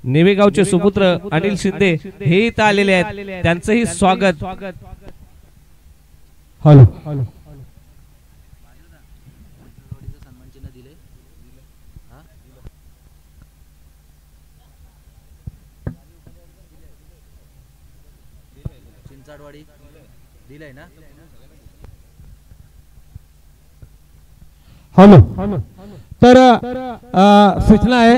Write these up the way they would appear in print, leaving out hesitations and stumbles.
नेवेगावचे सुपुत्र अनिल शिंदे हे इथं आलेले आहेत, त्यांचंही स्वागत। हॅलो हॅलो तर सूचना आहे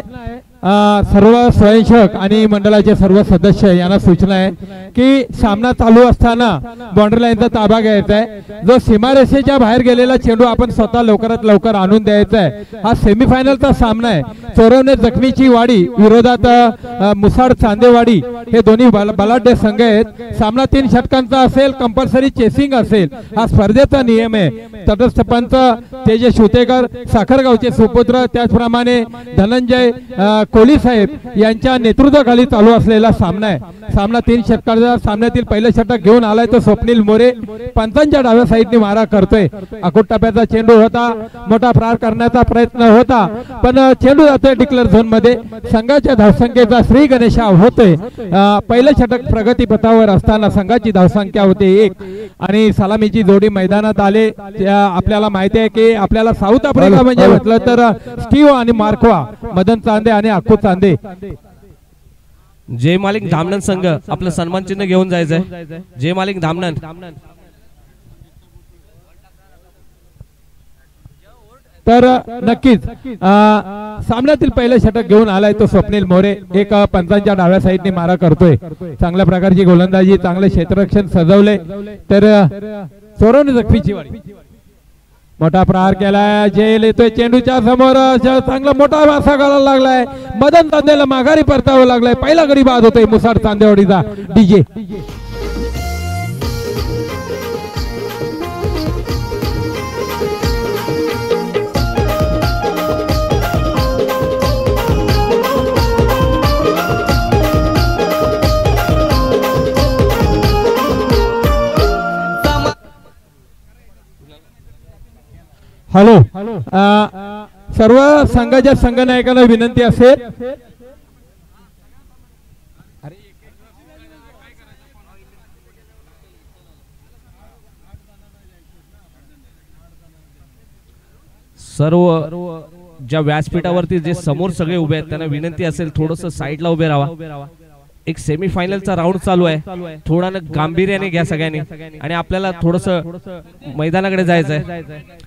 सर्व स्वयंसेवक आणि मंडळाचे सर्व सदस्य यांना सूचना आहे की सामना चालू असताना बाउंड्री लाईनचा ताबा घ्यायचा आहे। जो सीमारेषेच्या बाहेर गेलेला चेंडू आपण स्वतः लवकरात लवकर आणून द्यायचा आहे। हा सेमीफायनलचा सामना आहे। चोरवणे जखमीची वाडी विरोधात मुसाड चांदेवाडी हे दोन्ही बलाढ्य संघ आहेत। सामना 3 षटकांचा असेल, कंपल्सरी चेसिंग असेल, हा स्पर्धेचा नियम आहे। तटस्थ पंच तेजस शिवतेकर साखरगावचे सुपुत्र, त्याचप्रमाणे धनंजय कोली साहेब यांच्या नेतृत्वाखाली चालू असलेला सामना आहे। सामना 3 षटकांचा, सामन्यातील पहिलं षटक घेऊन आलाय तो स्वप्नील मोरे, पंचांच्या डाव्या साईडने मारा करतोय। अकोट टप्प्याचा चेंडू होता, मोठा प्रहार करण्याचा प्रयत्न होता, पण चेंडू जातोय डिक्लेअर झोन मध्ये। संघाच्या धावसंख्येचा श्री गणेशा होतोय। पहिलं षटक प्रगतीपथावर असताना संघाची धावसंख्या होते 1 आणि सलामीची जोडी मैदानात आले। आपल्याला माहिती आहे की आपल्याला साऊथ आफ्रिका म्हणजे म्हटलं तर स्टीव आणि मार्कवा, मदन चांदे आणि अक्कू चांदे। जय मालिक धामणन संघ आपलं सन्मान चिन्ह घेऊन जायचंय। जय मालिक धामणन तर नक्कीच सामन्यातील पहिलं षटक घेऊन आलाय तो स्वप्नील मोरे, एक पंचांच्या डाव्या साईडने मारा करतोय। चांगल्या प्रकारची गोलंदाजी, चांगले क्षेत्ररक्षण सजवले। तर चोरवणे जखमीची वाडी, मोठा प्रहार केलाय, जेल येतोय चेंडूच्या समोर, चांगला मोठा वासा घालायला लागलाय। मदन चांदेला माघारी परतावं लागलाय। पहिला गडी बाद होतोय मुसाड चांदेवाडीचा डीजे। हॅलो सर्व संघाच्या संघनायकांना विनंती असेल सर्व ज्या व्यासपीठावरती जे समोर सगळे उभे आहेत त्यांना विनंती असेल थोडस साईडला उभे राहा। एक सेमीफायनलचा राऊंड चालू आहे, थोडा गांभीर्याने घ्या सगळ्यांनी आणि आपल्याला थोडस मैदानाकडे जायचं आहे।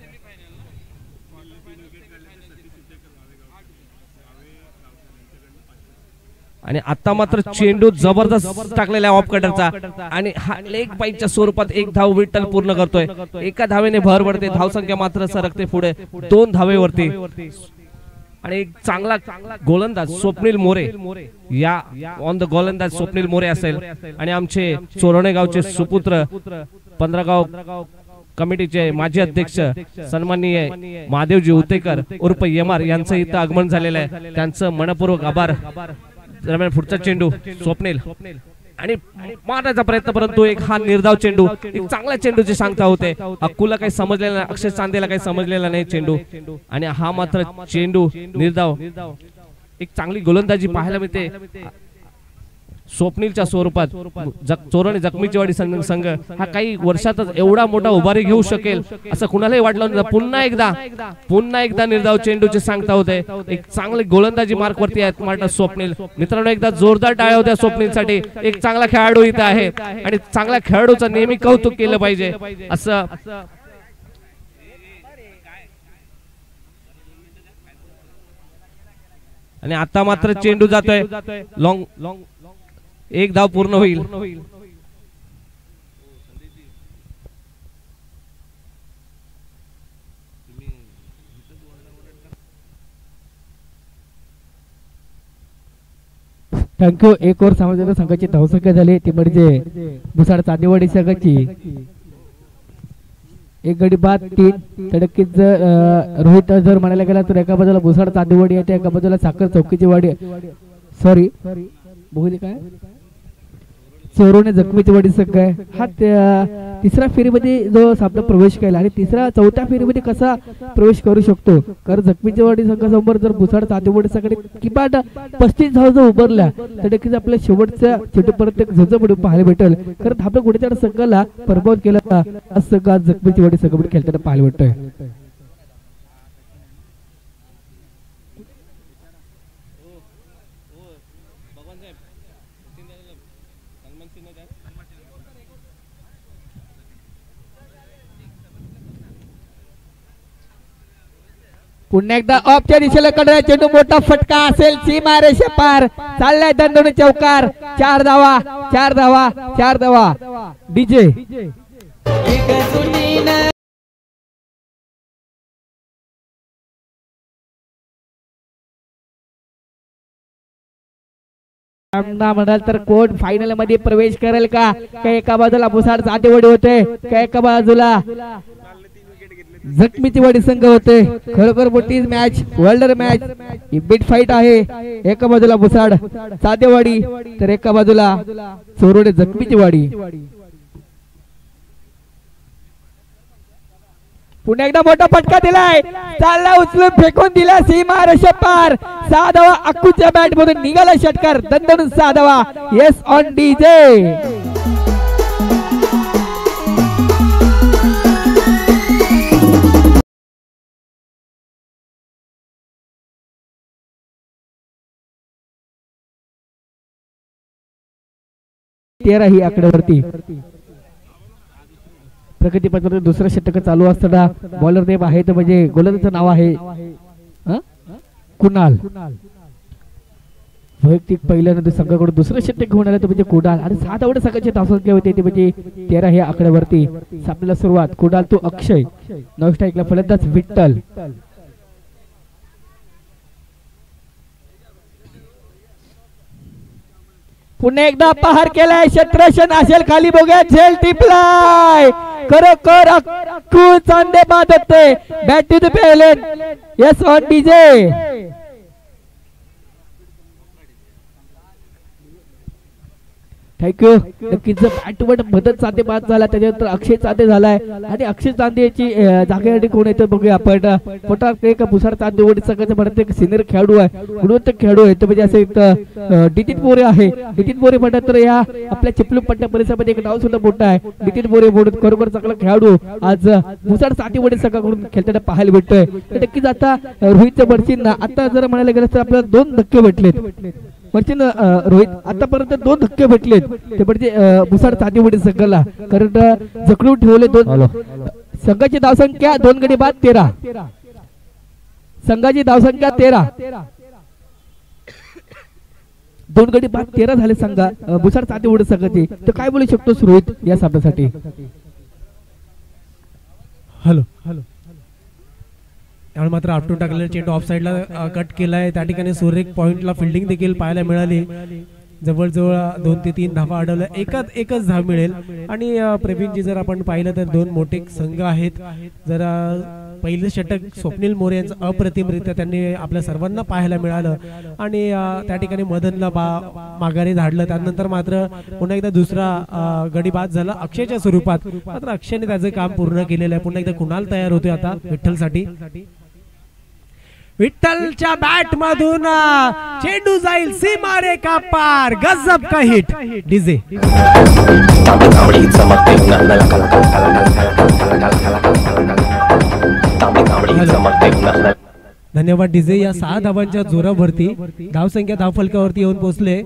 आणि आता मात्र चेंडू जबरदस्त टाकलेला आहे ऑफ कटरचा आणि हा लेग बाईच्या स्वरूपात एक धाव विठ्ठल पूर्ण करतोय। एका धावेने भर पडते, धावसंख्या मात्र सरकते पुढे 2 धावेवरती आणि एक चांगला गोलंदाज स्वप्नील मोरे, या ऑन द गोलंदाज स्वप्नील मोरे असेल आणि आमचे चोरवणे गावचे सुपुत्र 15 गाव कमिटीचे माजी अध्यक्ष सन्माननीय महादेवजी उतेकर उर्फ एमआर यांचं इथं आगमन झालेलं आहे। त्यांचं मनपूर्वक आभार। दरम्यान पुढचा चेंडू स्वप्नील आणि मारण्याचा प्रयत्न, परंतु एक हा निर्धाव चेंडू, एक चांगला चेंडूची सांगता होते। अक्कूला काही समजलेला नाही, अक्षय चांदेला काही समजलेला नाही चेंडू आणि हा मात्र चेंडू निर्धाव। एक चांगली गोलंदाजी पाहायला मिळते स्वप्नीलच्या स्वरूपात। चोरवणे जखमीची वाडी संघ हा काही वर्षातच एवढा मोठा उभारी घेऊ शकेल असं कुणालाही वाटलं नव्हतं। पुन्हा एकदा निर्धाव चेंडूची सांगता होते। एक चांगली गोलंदाजी मार्क वरती आहेत मार्ट स्वप्नील। मित्रांनो एकदा जोरदार टाळ्या होत्या स्वप्नीलसाठी। एक चांगला खेळाडू इथं आहे आणि चांगल्या खेळाडूचं नेहमी कौतुक केलं पाहिजे असं आणि आता मात्र चेंडू जातोय लॉंग, एक धाव पूर्ण होईल। थँक्यू। एक ओव्हर समाजाच्या संघाची धावसंख्या झाली ती म्हणजे मुसाड चांदेवाडी संघाची। एक गडी बाद 3 तडकीत रोहित जर म्हणायला गेला तर एका बाजूला मुसाड चांदेवाडी आहे, एका बाजूला साखर चौकीची वाडी, सॉरी बघू दे काय चोरवणे जखमीची वाडी संघ आहे। हा तिसऱ्या फेरीमध्ये जो सामना प्रवेश केला आणि चौथ्या फेरीमध्ये कसा प्रवेश करू शकतो. कारण जखमीचेवाडी संघासमोर जर भुसाड सातेवाडी संघाने किमान 35 धावा जर उभारल्या तर नक्कीच आपल्या शेवटच्या चेंडूपर्यंत एक झुंज पाहायला भेटेल. कारण आपल्या कुठेतरी संघाला पराभव केला असं का जखमीचेवाडी संघामध्ये खेळताना पाहायला भेटतोय. पुन्हा एकदा ऑफच्या दिशेला कडला चेंडू मोठा फटका असेल सीमा रेषे पार चाललाय दंडोनी चौकार. 4 धावा 4 धावा 4 धावा डीजे म्हणाल तर कोण फायनल मध्ये प्रवेश करेल का. एका बाजूला भुसाड सातेवाडी होते का एका बाजूला जखमीचेवाडी संघ होते. खरोखर मोठी match world match big fight आहे. एका बाजूला भुसाड सातेवाडी तर एका बाजूला चोरोडे जखमीचेवाडी. पुन्हा एकदा मोठा फटका दिलाय चालला उचलून फेकून दिला सीमा रेषे पार. 6 धावा अक्कूच्या बॅट मधून निघाला षटकार दणदणून 6 धावा. Yes on DJ. ही आकड्यावरती प्रगती पत्रात दुसरं षटक चालू असताना बॉलर नेम आहे तर म्हणजे गोलंदाजाचं नाव आहे कुणाल. वैयक्तिक पहिल्यानंतर संघाकडून दुसरं षटक घेऊन आलं ते म्हणजे कुणाल आणि 7 आवड संघाचे धावसंख्या होते ते म्हणजे 13 हे आकड्यावरती. आपल्याला सुरुवात कुणाल तो अक्षय 9 स्ट्राईकला फलंदाज विठ्ठल. पुन्हा एकदा पहार केलाय क्षेत्ररक्षण असेल खाली बघूया झेल टिपलाय खरोखर अक्कू चांदे बाद होते. Back to the pavilion. Yes on DJ. Thank you. नक्कीच बॅटवर मदत चांदे बाद झाला त्याच्यानंतर अक्षय चांदे झालाय आणि अक्षय चांदे याची जागेसाठी कोण येतं बघूया आपण. पोटात एक भुसाड चांदेवाडी संघाचा म्हणत एक सिनियर खेळाडू आहे गुणवंत खेळाडू आहे म्हणजे असं एक नितीन मोरे आहे. नितीन मोरे म्हणतात तर या आपल्या चिपलू पट्ट्या परिसरामध्ये एक नाव सुद्धा मोठं आहे नितीन मोरे म्हणून. खरोखर चांगला खेळाडू आज भुसाड चांदेवाडी संघाकडून खेळताना पाहायला भेटतोय. नक्कीच आता रोहितच्या बर्सींना आता जर म्हणायला गेलं तर आपल्याला 2 धक्के भेटलेत. म्हणजे रोहित आतापर्यंत 2 धक्के भेटलेत ते म्हणजे भुसाड चांदेवाडी संघाला. कारण जखडून ठेवले 2 संघाची धावसंख्या 2 गडी बाद 13. संघाची धावसंख्या 13 2 गडी बाद 13 झाले संघा भुसाड चांदेवाडी संघाचे. तर काय बोलू शकतो रोहित या सामन्यासाठी. हॅलो त्यामुळे मात्र आपटून टाकलेला चेंडू ऑफ साईडला कट केलाय. त्या ठिकाणी सुरेख पॉइंटला फिल्डिंग देखील पाहायला मिळाली. जवळजवळ 2 ते 3 धावा अडवल्या. एकच धाव मिळेल. आणि प्रवीणजी जर आपण पाहिलं तर 2 मोठे संघ आहेत. जरा पहिलं षटक स्वप्नील मोरे यांचं अप्रतिमरित्या त्यांनी आपल्या सर्वांना पाहायला मिळालं आणि त्या ठिकाणी मदनला माघारी धाडलं. त्यानंतर मात्र पुन्हा एकदा दुसरा गडी बाद झाला अक्षयच्या स्वरूपात. मात्र अक्षयने त्याचं काम पूर्ण केलेलं आहे. पुन्हा एकदा कुणाल तयार होतोय आता विठ्ठलसाठी. विठ्ठलच्या बॅट मधून चेंडू जाईल सीमा रेखा पार. गजब का हिट डीजे. धन्यवाद डीजे. या 6 धावांच्या जोरावरती धावसंख्या धावफलकावरती येऊन पोहोचले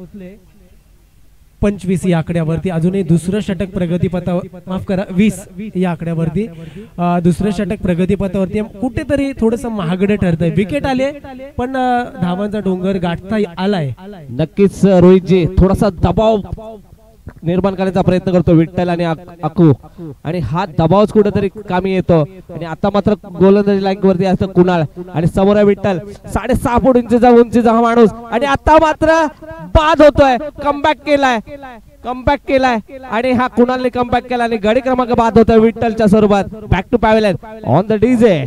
25 या आकड्यावरती. अजूनही दुसरं षटक प्रगतीपथावर माफ करा 20 या आकड्यावरती दुसरं षटक प्रगतीपथावरती. कुठेतरी थोडस महागडे ठरतंय. विकेट आले पण धावांचा डोंगर गाठता आलाय. नक्कीच रोहितजी थोडासा दबाव निर्माण करण्याचा प्रयत्न करतो विठ्ठल आणि अक्कू आणि हा दबावच कुठेतरी कामी येतो. आणि आता मात्र गोलंदाजी लाईन वरती असतं कुणाल आणि समोर विठ्ठल 6.5 फूट उंचीचा हा माणूस आणि आता मात्र बाद होतोय. कमबॅक केलाय आणि हा कुणालने कमबॅक केला आणि गडी क्रमांक बाद होतोय विठ्ठलच्या स्वरूपात. Back to pavilion on the DJ.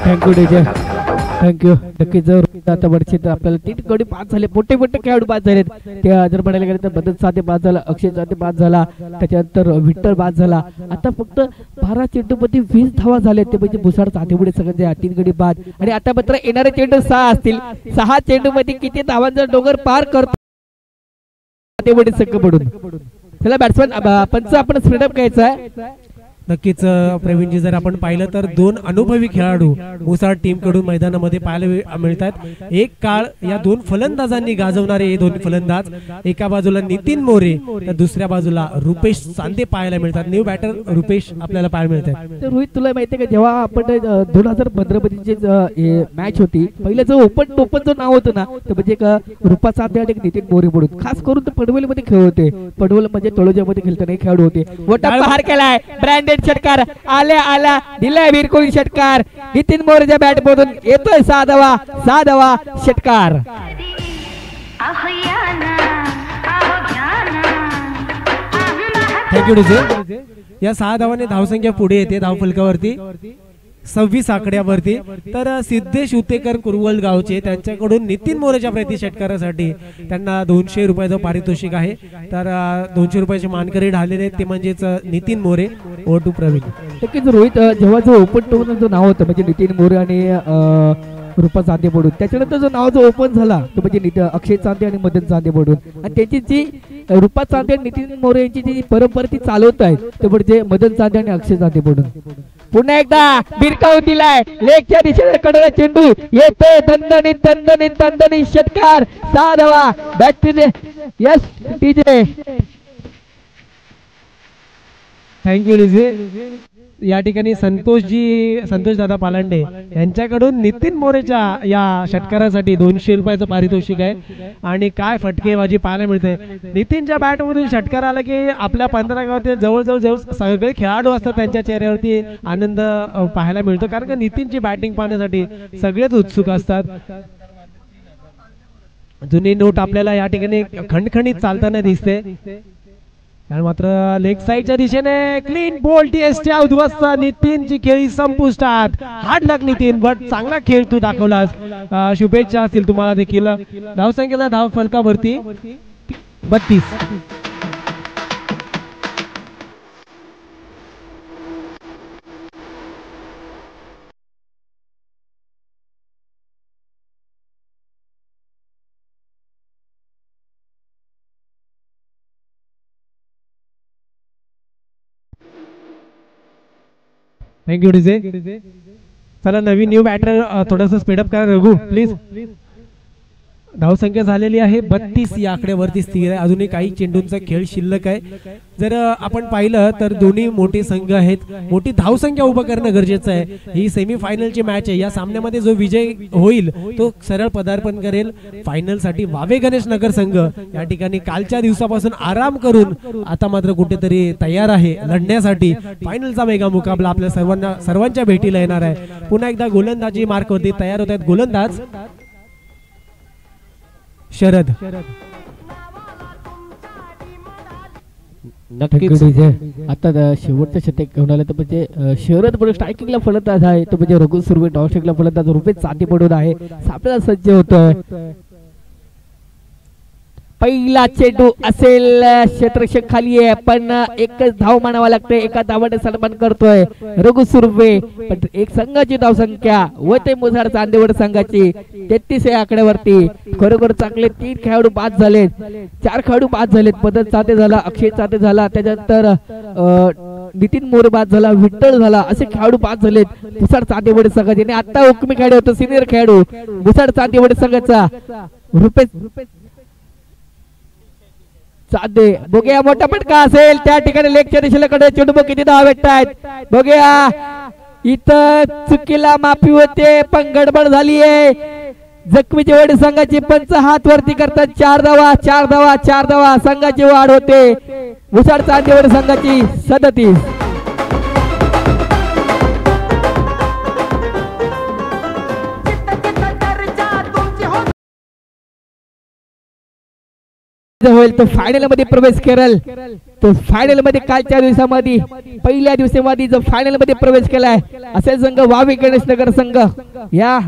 Thank you DJ. Thank you. नक्कीच आता वरचे तर आपल्याला 3 गडी बाद झाले, मोठे मोठे खेळाडू बाद झालेत. ते जर म्हणायला गेले तर मदत साधे बाद झाला, अक्षय साधे बाद झाला, त्याच्यानंतर विठ्ठल बाद झाला. आता फक्त 12 चेंडूमध्ये 20 धावा झाले, ते म्हणजे भुसाड साधेपुढे सगळे 3 गडी बाद. आणि आता मात्र येणारे चेंडू 6 असतील. 6 चेंडू मध्ये किती धावांचा डोंगर पार करतो साधेपुढे संघ पडून. चला बॅट्समॅन पंच आपण स्पीडअप घ्यायचा आहे. नक्कीच प्रवीणजी, जर आपण पाहिलं तर 2 अनुभवी खेळाडू मुसाड टीम कडून मैदानामध्ये पाहायला मिळतात. एक काळ या 2 फलंदाजांनी गाजवणारे हे 2 फलंदाज, एका बाजूला नितीन मोरे तर दुसऱ्या बाजूला रुपेश चांदे पाहायला मिळतात. न्यू बॅटर रुपेश आपल्याला पाहायला मिळतात. रोहित, तुला माहिती आहे का, जेव्हा आपण 2015 मध्ये मॅच होती, पहिलं जो ओपन टोपन जो नाव होतं ना, तर म्हणजे रुपा चांदे आणि नितीन मोरे पडून खास करून पडवली मध्ये खेळ होते. पडवल म्हणजे तळोजामध्ये खेळताना खेळाडू होते. मोठा प्रहार केलाय, ब्रँडेड षटकार आल्या दिलाय वीरकोळी षटकार. नितीन मोरेच्या बॅट मधून येतोय 6 धावा षटकार. Thank you DJ. या 6 धावाने धावसंख्या पुढे येते धावफलकावरती 26 आकड्यावरती. तर सिद्धेश उतेकर कुरवल गावचे, त्यांच्याकडून नितीन मोरेच्या प्रति षटकारासाठी त्यांना 200 रुपयाचं पारितोषिक आहे. तर 200 रुपयाचे मानकरी ढालेले ते म्हणजेच नितीन मोरे. ओ टू प्रवीण. नक्कीच रोहित, जेव्हा जो ओपन टोपन जो नाव होतं म्हणजे नितीन मोरे आणि रुपा चांदे पडून, त्याच्यानंतर जो नाव जो ओपन झाला तो म्हणजे अक्षय चांदे आणि मदन चांदे पडून, आणि त्यांची जी रुपा चांदे आणि नितीन मोरे यांची जी परंपरा ती चालवत आहेत ते म्हणजे मदन चांदे आणि अक्षय चांदे पडून. पुन्हा एकदा बिरकावून दिलाय, लेगच्या दिशेने कडला चेंडू येतोय, दणदणीत षटकार. 6 धावा. Back to yes TJ. Thank you DJ. या ठिकाणी संतोष दादा पालांडे यांच्याकडून नितीन मोरेच्या या षटकारासाठी 200 रुपयाचं पारितोषिक आहे. आणि काय फटकेबाजी पाहायला मिळते. नितीनच्या बॅट मधून षटकार आला की आपल्या 15 गावातील जवळजवळ सगळे खेळाडू असतात त्यांच्या चेहऱ्यावरती आनंद पाहायला मिळतो, कारण का नितीनची बॅटिंग पाहण्यासाठी सगळेच उत्सुक असतात. जुनी नोट आपल्याला या ठिकाणी खणखणीत चालताना दिसते. मात्र लेग साईडच्या दिशेने क्लीन बोल्ट एसच्या उद्ध्वस्त. नितीनची खेळी संपुष्टात. हार्ड लक नितीन, बट चांगला खेळ तू दाखवलास. शुभेच्छा असतील तुम्हाला देखील. धावसंख्येला धाव फलकावरती 32. Thank you DJ. चला नवीन न्यू बॅटर थोडंसं स्पीडअप करा रघु प्लीज. धावसंख्या झालेली आहे 32 या आकड्यावरती स्थिर आहे. अजूनही काही चेंडूंचा खेळ शिल्लक आहे. जर आपण पाहिलं तर दोन्ही मोठे संघ आहेत. मोठी धावसंख्या उभं करणं गरजेचं आहे. ही सेमीफायनलची मॅच आहे. या सामन्यामध्ये जो विजय होईल तो सरळ पदार्पण करेल फायनल साठी. वावे गणेश नगर संघ या ठिकाणी कालच्या दिवसापासून आराम करून आता मात्र कुठेतरी तयार आहे लढण्यासाठी. फायनलचा मेगा मुकाबला आपल्या सर्वांच्या भेटीला येणार आहे. पुन्हा एकदा गोलंदाजी मार्कवरती तयार होत आहेत गोलंदाज शरद. नक्कीच आता शेवटचं शतक घेऊन आलं तर म्हणजे शरद पडून स्ट्रायकिंगला फलंदाज आहे, तो म्हणजे रघु सुर्वे डॉनस्ट्रिकला फलंदाज रुपेश चांदी पडून आहे. सापळा सज्ज होतोय. पहिला चेंडू असेल, क्षेत्ररक्षक खाली आहे पण एकच धाव मानावा लागतोय. एका धावाने सन्मान करतोय रघु सुर्वे. पण एक संघाची धावसंख्या व ते मुसाड चांदेवड संघाची 33 या आकड्यावरती. खरोखर चांगले 3 खेळाडू बाद झालेत, 4 खेळाडू बाद झालेत. मदन चांदे झाला, अक्षय चांदे झाला, त्याच्यानंतर नितीन मोरे बाद झाला, विठ्ठल झाला, असे खेळाडू बाद झालेत मुसाड चांदेवड संघाचे. आणि आता हुकमी खेळाडू होतो सिनियर खेळाडू मुसाड चांदेवड संघाचा रुपेश चांदे. बघूया मोठा फटका असेल त्या ठिकाणी लेगच्या दिशेकडे चेंडू किती धावा भेटतायत बघूया. इथं चुकीला माफी होते पण गडबड झाली आहे. जखमीची वडी संघाची पंच हात वरती करतात. 4 धावा संघाची वाढ होते. मुसाड चांदेवड संघाची 37. होईल तो फायनल मध्ये प्रवेश करेल. तो फायनल मध्ये कालच्या दिवसामध्ये पहिल्या दिवसामध्ये जो फायनल मध्ये प्रवेश केलाय असे संघ वावी गणेश नगर संघ. या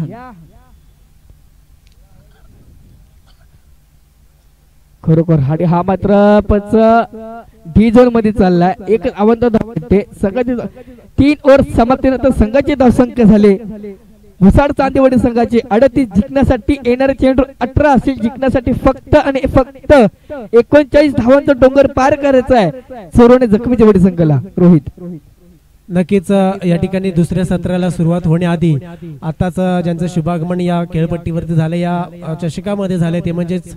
खरोखर हा मात्र पंच डी झोन मध्ये चाललाय. एक आवंत धावते संघाची 3 ओव्हर समाप्तीनंतर संघाची धावसंख्या झाले म्हसाड चांदेवाडी संघाची 38 जिंकण्यासाठी येणारे चेंडू 18 असेल. जिंकण्यासाठी फक्त आणि फक्त 39 धावांचा डोंगर पार करायचा आहे चोरवणे जखमीच्या वाडी संघाला. रोहित नक्कीच या ठिकाणी दुसऱ्या सत्राला सुरुवात होण्याआधी आताच ज्यांचं शुभागमन या खेळपट्टीवरती झालं या चषकामध्ये झाले ते म्हणजेच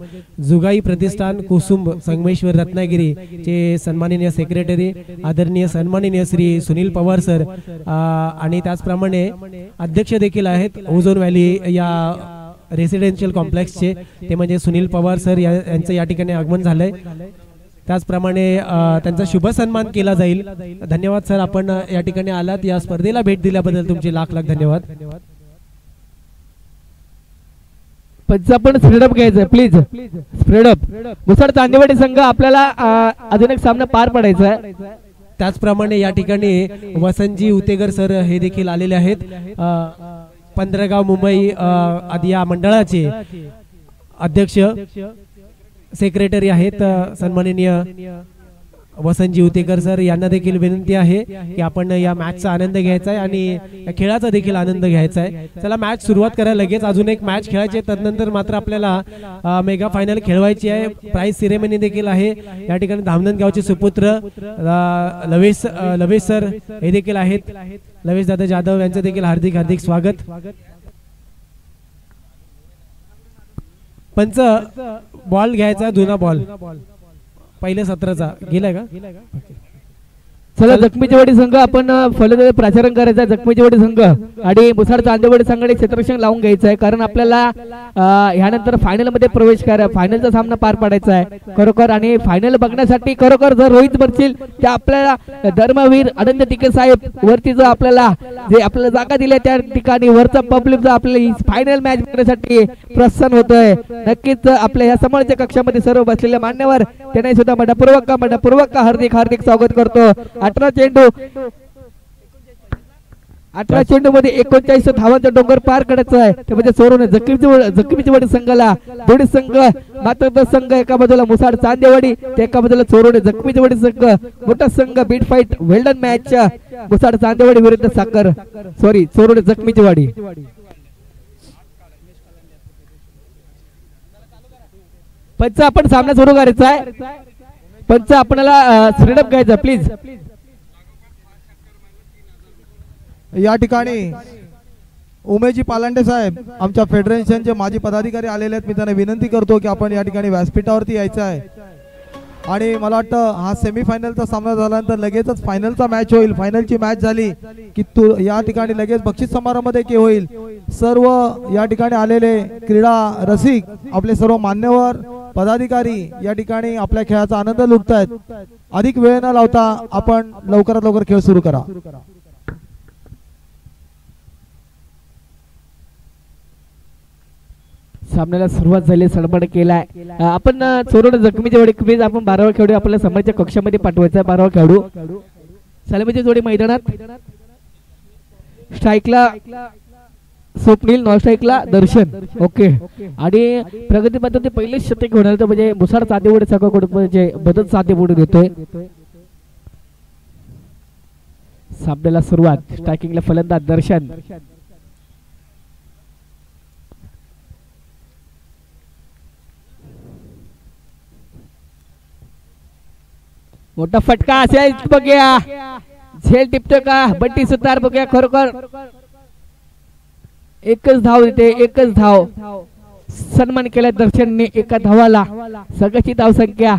जुगाई प्रतिष्ठान कुसुंब संगमेश्वर रत्नागिरी चे सन्माननीय सेक्रेटरी आदरणीय सन्माननीय श्री सुनील पवार सर आणि त्याचप्रमाणे अध्यक्ष देखील आहेत ओझोन व्हॅली या रेसिडेन्शियल कॉम्प्लेक्सचे ते म्हणजे सुनील पवार सर यांचं या ठिकाणी आगमन झालंय. त्याचप्रमाणे त्यांचा शुभ सन्मान केला जाईल. धन्यवाद सर, आपण या ठिकाणी आलात, या स्पर्धेला भेट दिल्याबद्दल तुमचे लाख लाख धन्यवाद. पण स्प्रेडअप घ्यायचं प्लीज. स्प्रेडअप मुसाड चांदेवाडी संघ आपल्याला अजून एक सामना पार पडायचा आहे. त्याचप्रमाणे या ठिकाणी वसंतजी उतेगर सर हे देखील आलेले आहेत. 15 मुंबई आदी या मंडळाचे अध्यक्ष सेक्रेटरी आहेत सन्माननीय वसंतजी उतेकर सर. यांना देखील विनंती आहे की आपण या मॅचचा आनंद घ्यायचा आहे आणि या खेळाचा देखील आनंद घ्यायचा आहे. चला मॅच सुरुवात करायला लगेच अजून एक मॅच खेळायची आहे. तदनंतर मात्र आपल्याला मेगा फायनल खेळवायची आहे. प्राइज सेरेमनी देखील आहे. या ठिकाणी धामणगावचे सुपुत्र लवेश सर हे देखील आहेत. लवेश दादा जाधव यांचं देखील हार्दिक हार्दिक स्वागत. पंच बॉल घ्यायचा जुना बॉल पहिल्या सत्राचा गेलाय का? चला जखमीची वाडी संघ आपण फलंदाजी प्राचारण करायचा. जखमीची वाडी संघ आणि मुसाड चांदेवाडी संघाने क्षेत्ररक्षण लावून घ्यायचं आहे कारण आपल्याला ह्यानंतर फायनल मध्ये प्रवेश करा फायनलचा सामना पार पाडायचा आहे खरोखर. आणि फायनल बघण्यासाठी खरोखर जर रोहित बरतील त्या आपल्याला धर्मवीर अनंत टिके साहेब वरती जो आपल्याला जे आपल्याला जागा दिल्या त्या ठिकाणी वरचा पब्लिक जो आपल्याला फायनल मॅच बघण्यासाठी प्रसन्न होतोय. नक्कीच आपल्या या समोरच्या कक्षामध्ये सर्व बसलेले मान्यवर त्यांनाही सुद्धा मनपूर्वक हार्दिक हार्दिक स्वागत करतो. 18 चेंडू मध्ये 39 धावांचा डोंगर पार करायचा आहे. त्यामध्ये चोरून जखमीची वाडी संघाला दोन्ही संघ मात्र संघ एका बाजूला मुसाड चांदेवाडी तर एका बाजूला चोरून जखमीची वाडी संघ. मोठा संघ बीट फाईट वेल्डन मॅच मुसाड चांदेवाडी विरुद्ध चोरून जखमीची वाडी. पंच आपण सामना सुरू करायचा आहे. पंच आपल्याला स्प्रेडअप घ्यायचा प्लीज. या ठिकाणी उमेशजी पालांडे साहेब आमच्या फेडरेशनचे माजी पदाधिकारी आलेले आहेत. मी त्यांना विनंती करतो की आपण या ठिकाणी व्यासपीठावरती यायचं आहे. आणि मला वाटतं हा सेमीफायनलचा सामना झाल्यानंतर लगेचच फायनलचा मॅच होईल. फायनलची मॅच झाली की या ठिकाणी लगेच बक्षीस समारंभ देखील होईल. सर्व या ठिकाणी आलेले क्रीडा रसिक आपले सर्व मान्यवर पदाधिकारी या ठिकाणी आपल्या खेळाचा आनंद लुटतायत. अधिक वेळ न लावता आपण लवकरात लवकर खेळ सुरू करा. सामन्याला सुरुवात झाली. सडबड केलाय आपण चोरून जखमीच्या वाडी प्लीज. आपण 12वा खेळाडू आपल्या समोरच्या कक्षामध्ये पाठवायचा. 12वा खेळाडू सलामीच्या जोडी मैदानात. स्ट्राईकला स्वप्नील, नॉन स्ट्राईकला दर्शन. ओके. आणि प्रगती पद्धती पहिले शतक होणार तर म्हणजे मुसाड चांदेवाडी संघाकडून म्हणजे बदल चांदेवाडी देतोय. सामन्याला सुरुवात. स्ट्रायकिंगला फलंदाज दर्शन. मोठा फटका असेल बघूया. झेल टिपतो का बट्टी सुतार बघूया. खरोखर एकच धाव देते. एकच धाव. सन्मान केला दर्शनने एका धावाला. संघाची धाव संख्या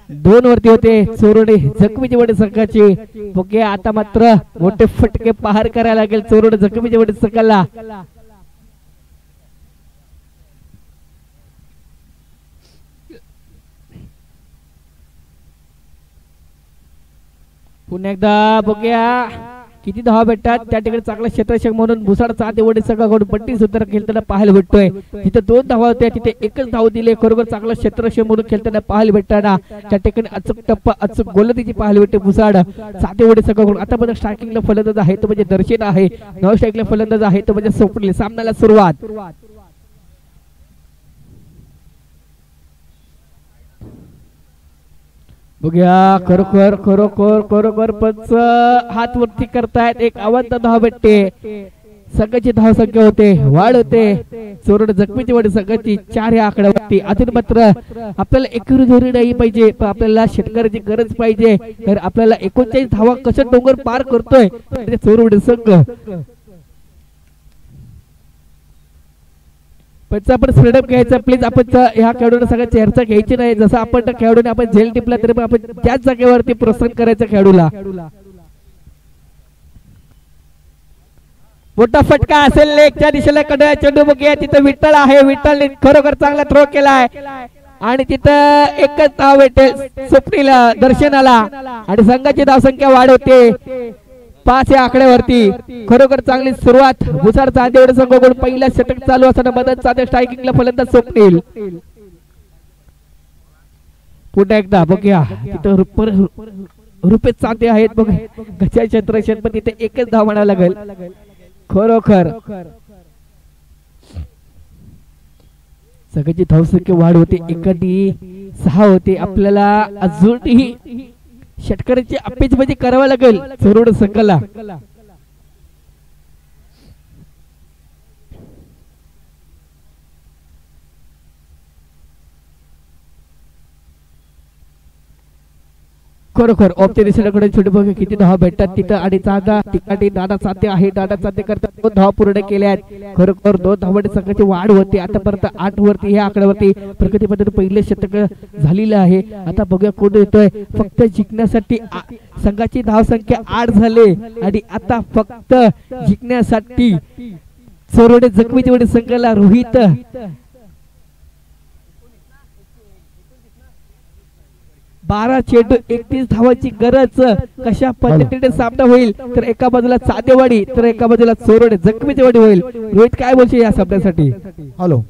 2 वरती होते. चोरोडे जखमीची वाडी संघाची. बघूया आता मात्र मोठे फटके पहार करायला लागेल चोरोडे जखमीची वाडी संघाला. पुन्हा एकदा बघूया किती धावा भेटतात. त्या ठिकाणी चांगला क्षेत्ररक्षक म्हणून मुसाड चांदेवाडी संघाकडून बट्टी सूत्र खेळताना पाहायला भेटतोय. तिथे 2 धावा होत्या तिथे एकच धाव दिले. खरोखर चांगला क्षेत्ररक्षक म्हणून खेळताना पाहायला भेटताना त्या ठिकाणी अचूक टप्पा अचूक गोलंदाजी पाहायला भेटते मुसाड चांदेवाडी संघाकडून. आता पण स्ट्रायकिंगला फलंदाज आहे तो म्हणजे दर्शन आहे. नॉन स्ट्राईकला फलंदाज आहे तो म्हणजे स्वप्नील. सामन्याला सुरुवात. बघूया खरोखर खरोखर खरोखर पंच हात वरती करतायत. एक अवंत धाव भेटते. संघाची धाव संख्या होते वाढ होते. चोरड जखमीची वाढ संघाची 4 या आकड्यावरती. अजून मात्र आपल्याला एकरी नाही पाहिजे, पण आपल्याला षटकाराची गरज पाहिजे. तर आपल्याला 39 धावा कसं डोंगर पार करतोय चोरड संघ. पंच आपण फ्रीडम घ्यायचा प्लीज. आपण ह्या खेळाडूंना सगळ्या चर्चा घ्यायची नाही. जसं आपण त्या खेळाडूने आपण झेल टिपला तरी आपण त्याच जागेवरती प्रोत्साहन करायचं खेळाडूला. मोठा फटका असेल लेगच्या दिशेला कडे चेंडू. बघूया तिथं विठ्ठल आहे. विठ्ठलने खरोखर चांगला थ्रो केलाय आणि तिथं एकच धाव भेटेल स्वप्नील दर्शनाला आणि संघाची धावसंख्या वाढवते 5 या आकड्यावरती. खरोखर चांगली सुरुवात भुसार चांदेवाडी संघाकडून. पहिला षटक चालू असताना मदत साधे स्ट्रायकिंगला फलंदाज स्वप्नील. पुन्हा एकदा बघूया तिथं रुपेश चांदे आहेत. बघ गच्या क्षेत्रक्षण पण तिथे एकच धाव म्हणावं लागेल. खरोखर सगळ्याची धावसंख्या वाढ होते. एकाडी 6 होते. आपल्याला अजूनही षटकाराची अपेक्षाबाजी करावं लागेल चोरड संघाला. खरोखर ऑफच्या दिशेकडे छोटे बघ किती धावा भेटतात तिथं आणि जागा ठिकाणी नाना साध्य आहे. नाना साध्य करतात 2 धावा पूर्ण केल्या आहेत. खरोखर 2 धावांची संघाची वाढ होते. आतापर्यंत 8 वरती ह्या आकड्यावरती प्रगतीपद्धतीने पहिले षटक झालेलं आहे. आता बघूया कोण येतोय. फक्त जिंकण्यासाठी संघाची धावसंख्या 8 झाले आणि आता फक्त जिंकण्यासाठी चोरडे जखमीची वडी संघाला रोहित 12 चेंडू 31 धावांची गरज. कशा पद्धतीने सामना होईल तर एका बाजूला चांदेवाडी तर एका बाजूला चोरडे जखमीची वाडी होईल. रोहित काय बोलशील या सामन्यासाठी? हॅलो,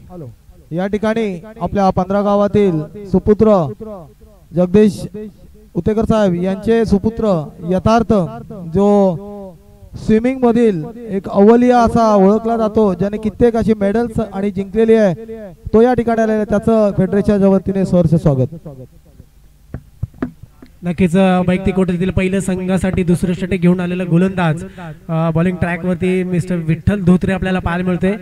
या ठिकाणी आपल्या 15 गावातील सुपुत्र जगदीश उतेकर साहेब यांचे सुपुत्र यथार्थ जो स्विमिंग मधील एक अव्वलिया असा ओळखला जातो, ज्याने कित्येक अशी मेडल्स आणि जिंकलेली आहे, तो या ठिकाणी आलेला. त्याचं फेडरेशनच्या वतीने सहर्ष स्वागत. नक्कीच वैयक्तिक कोट्यातील पहिल्या संघासाठी दुसरं षटक घेऊन आलेला गोलंदाज बॉलिंग ट्रॅक वरती मिस्टर विठ्ठल धोत्रे आपल्याला पाहायला मिळते.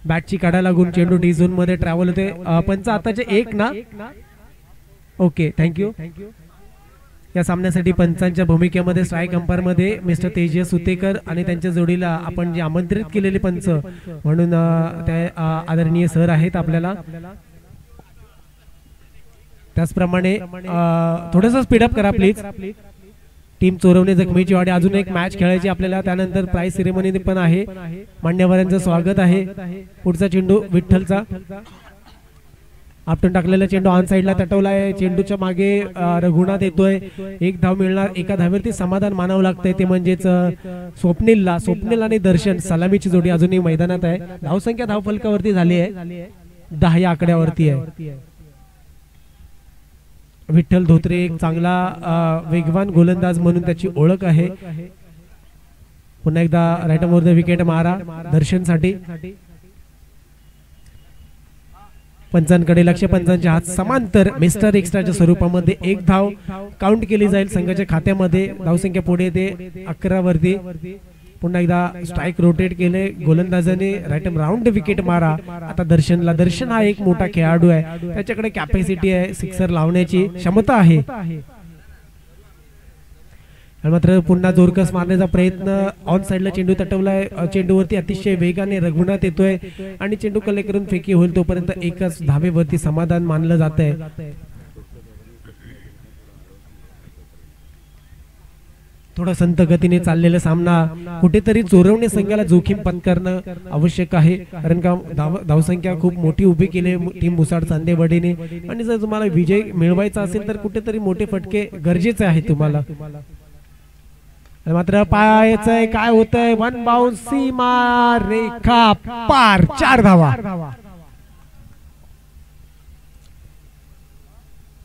बॅटची काढा लागून चेंडू डी झोन मध्ये ट्रॅव्हल होते. पंच आताचे 1 ना. Okay, thank you. या सामन्यासाठी पंचांच्या भूमिकेमध्ये स्ट्राईक अंपायर मध्ये मिस्टर तेजस सुतेकर आणि त्यांच्या जोडीला आपण जे आमंत्रित केलेले पंच म्हणून ते आदरणीय सर आहेत आपल्याला. त्याचप्रमाणे थोडंसं स्पीडअप करा प्लीज. टीम चोरवणे जखमीची वाडी अजून एक मॅच खेळायची आपल्याला. त्यानंतर प्राइज सेरेमनी पण आहे. मान्यवरांचं स्वागत आहे. पुढचा चेंडू विठ्ठलचा आपटून टाकलेला चेंडू ऑन साइडला तटवलाय. चेंडूच्या मागे रघुनाथ येतोय. 1 धाव मिळणार. एका धावेवरती समाधान मानावं लागतंय ते म्हणजेच स्वप्नीलला. स्वप्नील आणि दर्शन सलामीची जोडी अजूनही मैदानात आहे. धावसंख्या धाव फलकावरती झाली आहे 10 या आकड्यावरती आहे. विठ्ठल धोत्रे एक चांगला वेगवान गोलंदाज म्हणून त्याची ओळख आहे. पुन्हा एकदा राईट ओव्हर द विकेट मारा दर्शनसाठी. पंचांकडे लक्ष. पंचांच्या हात समांतर मिस्टर एक्स्ट्राच्या स्वरूपामध्ये 1 धाव काउंट केली जाईल संघाच्या खात्यामध्ये. धावसंख्या पुढे येते 11 वरती. पुन्हा एकदा स्ट्राइक रोटेट केले गोलंदाजाने. राईट राऊंड विकेट मारा आता दर्शनला. दर्शन हा एक मोठा खेळाडू आहे. त्याच्याकडे कॅपॅसिटी आहे. सिक्सर लावण्याची क्षमता आहे. मात्र पुन्हा जोरकस मारण्याचा प्रयत्न. ऑन साइडला चेंडू तटवलाय. चेंडूवरती अतिशय वेगाने रघुनाथ येतोय आणि चेंडू कले करून फेकी होईल तोपर्यंत एकच धावेवरती समाधान मानलं जात आहे. थोडा संत गतीने चाललेला सामना. कुठेतरी चोरवणे संघाला जोखीम पत्करणं आवश्यक आहे, कारण का धावसंख्या खूप मोठी उभी केली टीम भुसार चांदेवाडीने. आणि जर तुम्हाला विजय मिळवायचा असेल तर कुठेतरी मोठे फटके गरजेचे आहे तुम्हाला. मात्र पाहायचंय काय होतंय. 1 बाउन्स सीमा रेखा पार. 4 धावा.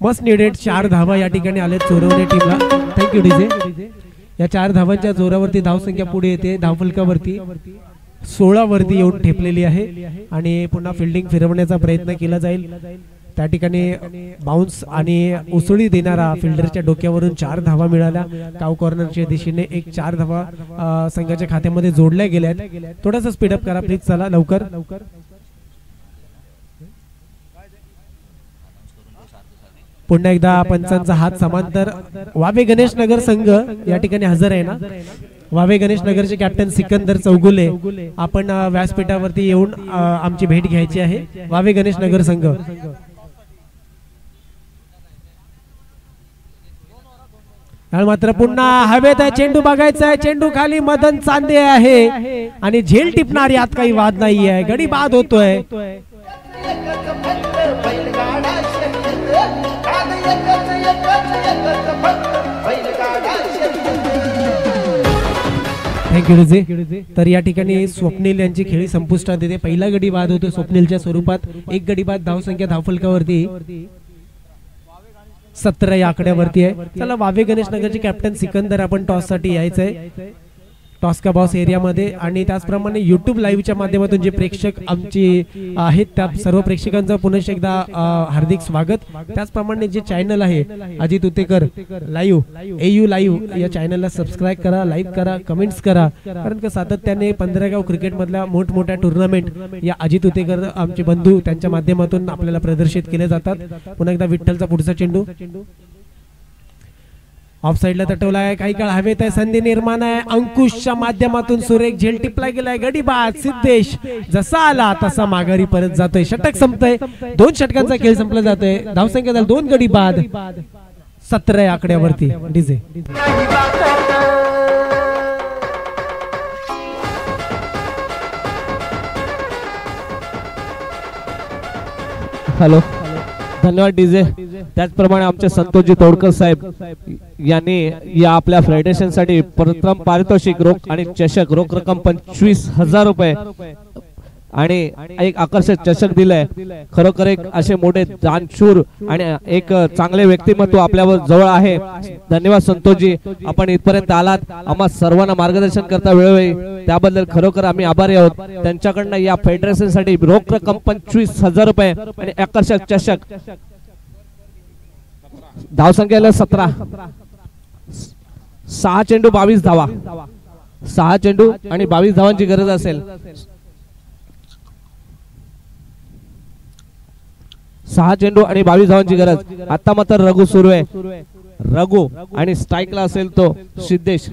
मस्ट निडेड 4 धावा या ठिकाणी आले चोरवणे टीमला. Thank you DJ. या 4 धावांच्या जोरावरती धावसंख्या पुढे येते. धावफलकावरती 16 वरती येऊन ठेपलेली आहे आणि पुन्हा फिल्डिंग फिरवण्याचा प्रयत्न केला जाईल. त्या ठिकाणी बाउन्स आणि उसळी देणारा फिल्डरच्या डोक्यावरून 4 धावा मिळाल्या. काव कॉर्नरच्या दिशेने एक 4 धावा संघाच्या खात्यामध्ये जोडल्या गेल्यात. थोडासा स्पीडअप करा प्लीज, चला लवकर. पुन्हा एकदा पंचांचा हात समांतर. वावे गणेश नगर संघ या ठिकाणी हजर आहे ना. वावे गणेश नगरचे कॅप्टन सिकंदर चौगुले आपण व्यासपीठावरती येऊन आमची भेट घ्यायची आहे. वावे गणेश नगर संघ. मात्र पुन्हा हवेत आहे चेंडू बघायचा आहे. चेंडू खाली मदन चांदे आहे आणि झेल टिपणार यात काही वाद नाही आहे. गडी बाद होतोय. Thank you DJ. तर या ठिकाणी स्वप्नील यांची खेळी संपुष्टात येते. पहिला गडी बाद होतो स्वप्नीलच्या स्वरूपात. एक गडी बाद धावसंख्या धावफलकावरती 17 या आकड्यावरती आहे. चला वावे गणेश नगरचे कॅप्टन सिकंदर आपण टॉस साठी यायचंय टॉस का बॉस एरियामध्ये. आणि त्याचप्रमाणे युट्यूब लाईव्हच्या माध्यमातून जे प्रेक्षक आमचे आहेत त्या सर्व प्रेक्षकांचं पुनश्च एकदा हार्दिक स्वागत. त्याचप्रमाणे जे चॅनल आहे Ajit Utekar live AU live या चॅनलला सबस्क्राईब करा, लाईक करा, कमेंट्स करा. कारण का सातत्याने 15 गाव क्रिकेट मधल्या मोठमोठ्या टुर्नामेंट या अजित उतेकर आमचे बंधू त्यांच्या माध्यमातून आपल्याला प्रदर्शित केले जातात. पुन्हा एकदा विठ्ठलचा पुढचा चेंडू ऑफ साइडला तटवला आहे. काही काळ हवेत आहे. संधी निर्माण आहे. अंकुशच्या माध्यमातून सुरेख झेल टिपला गेलाय. गडी बाद. सिद्धेश जसा आला तसा माघारी परत जातोय. षटक संपतंय. 2 षटकांचा खेळ संपला जातोय. धावसंख्या झाली 2 गडी बाद. 17 या आकड्यावरती. DJ hello. धन्यवाद डीजे. त्याचप्रमाणे आमचे संतोषजी तोडकर साहेब यांनी या आपल्या फेडरेशन साठी प्रथम पारितोषिक रोख आणि चषक रोख रक्कम 25,000 रुपये आणि एक आकर्षक चषक दिलंय. खरोखर एक असे मोठे दानशूर आणि एक चांगले व्यक्तिमत्व आपल्यावर जवळ आहे. धन्यवाद संतोषजी, आपण इथपर्यंत आलात. आम्हा सर्वांना मार्गदर्शन करता वेळोवेळी त्याबद्दल खरोखर आम्ही आभारी आहोत. त्यांच्याकडनं या फेडरेशन साठी रोख रक्कम 25,000 रुपये आणि आकर्षक चषक. धावसंख्येला 17. 6 चेंडू 22 धावा. 6 चेंडू आणि 22 धावांची गरज असेल. 6 चेंडू आणि 22 धावांची गरज. आता मात्र रघु सुरू आहे. रघु आणि स्ट्राईकला असेल तो सिद्धेश.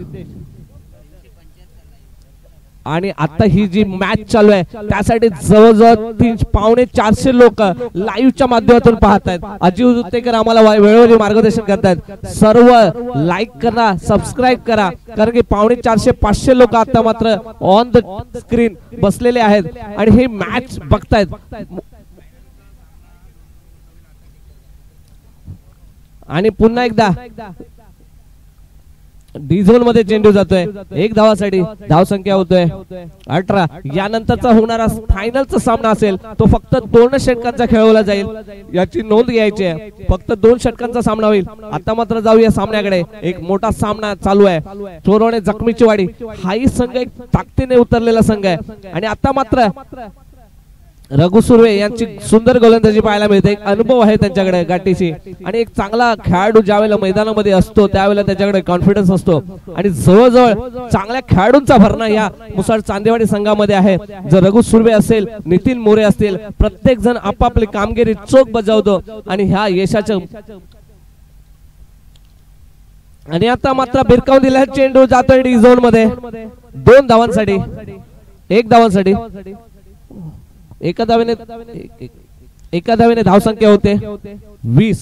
आणि आता ही जी मॅच चालू आहे त्यासाठी जवळजवळ 300-400 लोक लाईव्हच्या माध्यमातून पाहत आहेत. अजित उतेकर आम्हाला वेळोवेळी मार्गदर्शन करतायत. सर्व लाईक करा, सबस्क्राईब करा, कारण की 450-500 लोक आता मात्र ऑन द स्क्रीन बसलेले आहेत आणि हे मॅच बघतायत. आणि पुन्हा एकदा डी झोन मध्ये चेंडू जातोय. 1 धावासाठी धावसंख्या होतोय 18. यानंतरचा होणारा फायनलचा सामना असेल तो फक्त 2 षटकांचा खेळवला जाईल, याची नोंद घ्यायची आहे. फक्त 2 षटकांचा सामना होईल. आता मात्र जाऊया सामन्याकडे. एक मोठा सामना चालू आहे. चोरवणे जखमीची वाडी हाही संघ एक ताकदीने उतरलेला संघ आहे आणि आता मात्र रघु सुर्वे यांची सुंदर गोलंदाजी पाहायला मिळते. एक अनुभव आहे त्यांच्याकडे गाठीशी आणि एक चांगला खेळाडू ज्यावेळेला मैदानामध्ये असतो त्यावेळेला त्याच्याकडे कॉन्फिडन्स असतो आणि जवळजवळ चांगल्या खेळाडूंचा भरणा या मुसाड चांदेवाडी संघामध्ये आहे. जर रघु सुर्वे असेल, नितीन मोरे असतील, प्रत्येक जण आपापली कामगिरी चोख बजावतो आणि ह्या यशाचं. आणि आता मात्र भिरकावून दिला चेंडू जातोय डी झोन मध्ये 2 धावांसाठी. 1 धावांसाठी. एका धावेने धावसंख्या होते 20.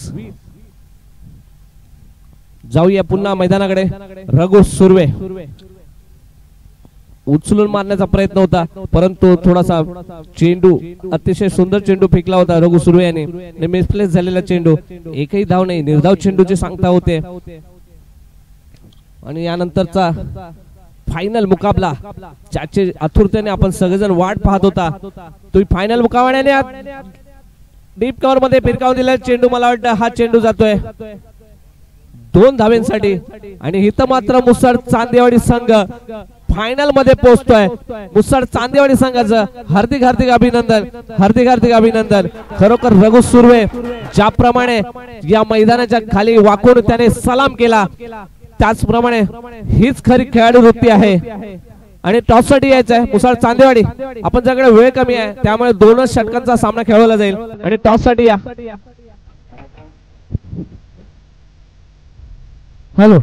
जाऊया पुन्हा मैदानाकडे. रघु सुर्वे उचलून मारण्याचा प्रयत्न होता परंतु थोडासा चेंडू, अतिशय सुंदर चेंडू फेकला होता रघु सुर्वे यांनी. मिसप्लेस झालेला चेंडू. एकही धाव नाही, निर्धाव चेंडूची सांगता होते. आणि यानंतरचा फायनल मुकाबला ज्याचे आतुरतेने आपण सगळेजण वाट पाहत होता तो फायनल मुकाबल्याने डीप कव्हर मध्ये फिरकावून दिला चेंडू. मला वाटतं हा चेंडू जातोय 2 धावांसाठी आणि इथं मात्र मुसळ चांदेवाडी संघ फायनल मध्ये पोहोचतोय मुसळ चांदेवाडी संघाचं हार्दिक हार्दिक अभिनंदन, हार्दिक हार्दिक अभिनंदन. खरोखर रघु सुर्वे ज्याप्रमाणे या मैदानाच्या खाली वाकून त्याने सलाम केला त्याचप्रमाणे हीच खरी खेळाडू वृत्ती आहे. आणि टॉस साठी यायचं आहे मुसळ चांदेवाडी. आपण ज्याकडे वेळ कमी आहे त्यामुळे 2च षटकांचा सामना खेळवला जाईल आणि टॉस साठी या. हॅलो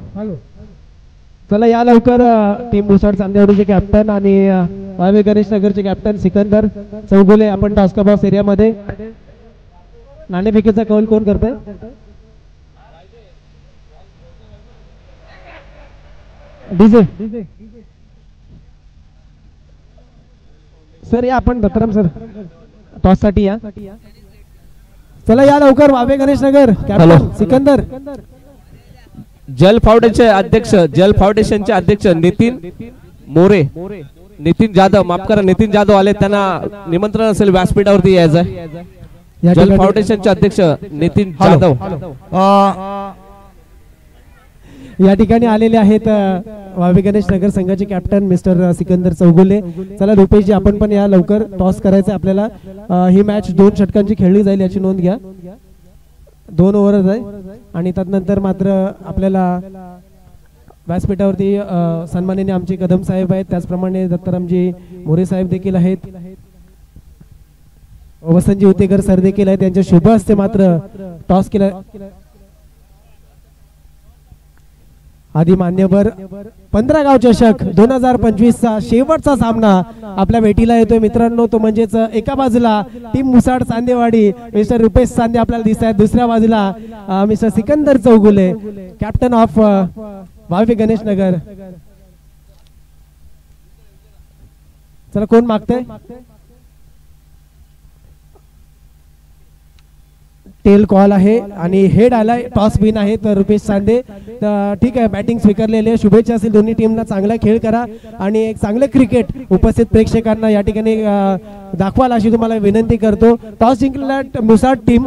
चला या लवकर. टीम मुसळ चांदेवाडीचे कॅप्टन आणि वावे गणेश नगरचे कॅप्टन सिकंदर चौगुले आपण टास्क बॉक्स एरियामध्ये. नाणेफेकीचा कौल कोण करतोय? डीजे सर या आपण दत्तराम सर टॉस साठी या. चला या लवकर. वावे गणेश नगर कॅप्टन सिकंदर. जल फाउंडेशनचे अध्यक्ष नितीन मोरे, नितीन जाधव माफ करा नितीन जाधव आले, त्यांना निमंत्रण असेल व्यासपीठावरती यायचं. जल फाउंडेशनचे अध्यक्ष नितीन जाधव या ठिकाणी आलेले आहेत वावे गणेश नगर संघाचे कॅप्टन मिस्टर सिकंदर चौगुले. चला रुपेशजी आपण पण या लवकर. टॉस करायचं आपल्याला. ही मॅच 2 षटकांची खेळली जाईल याची नोंद घ्या. 2 ओव्हर आहे आणि त्यानंतर मात्र आपल्याला व्यासपीठावरती सन्माननीय आमचे कदम साहेब आहेत, त्याचप्रमाणे दत्तारामजी मोरे साहेब देखील आहेत, वसंतजी उतेकर सर देखील आहेत. त्यांच्या शुभ हस्ते मात्र टॉस केला. आधी मान्यवर 15 गाव चषक 2025चा शेवटचा सामना आपल्या भेटीला येतोय मित्रांनो. तो म्हणजेच एका बाजूला टीम मुसाड चांदेवाडी मिस्टर रुपेश चांदे आपल्याला दिसत आहेत, दुसऱ्या बाजूला mister Sikandar Chougule captain of Vave Ganesh Nagar. चला कोण मागतंय? टेल कॉल आहे आणि हेड आलाय. टॉस विन आहे तर रुपेश चांदे. ठीक आहे बॅटिंग स्वीकारलेली आहे. शुभेच्छा असेल दोन्ही टीमला. चांगला खेळ करा आणि एक चांगलं क्रिकेट उपस्थित प्रेक्षकांना या ठिकाणी दाखवाल अशी तुम्हाला विनंती करतो. टॉस जिंकलेला मुसाड टीम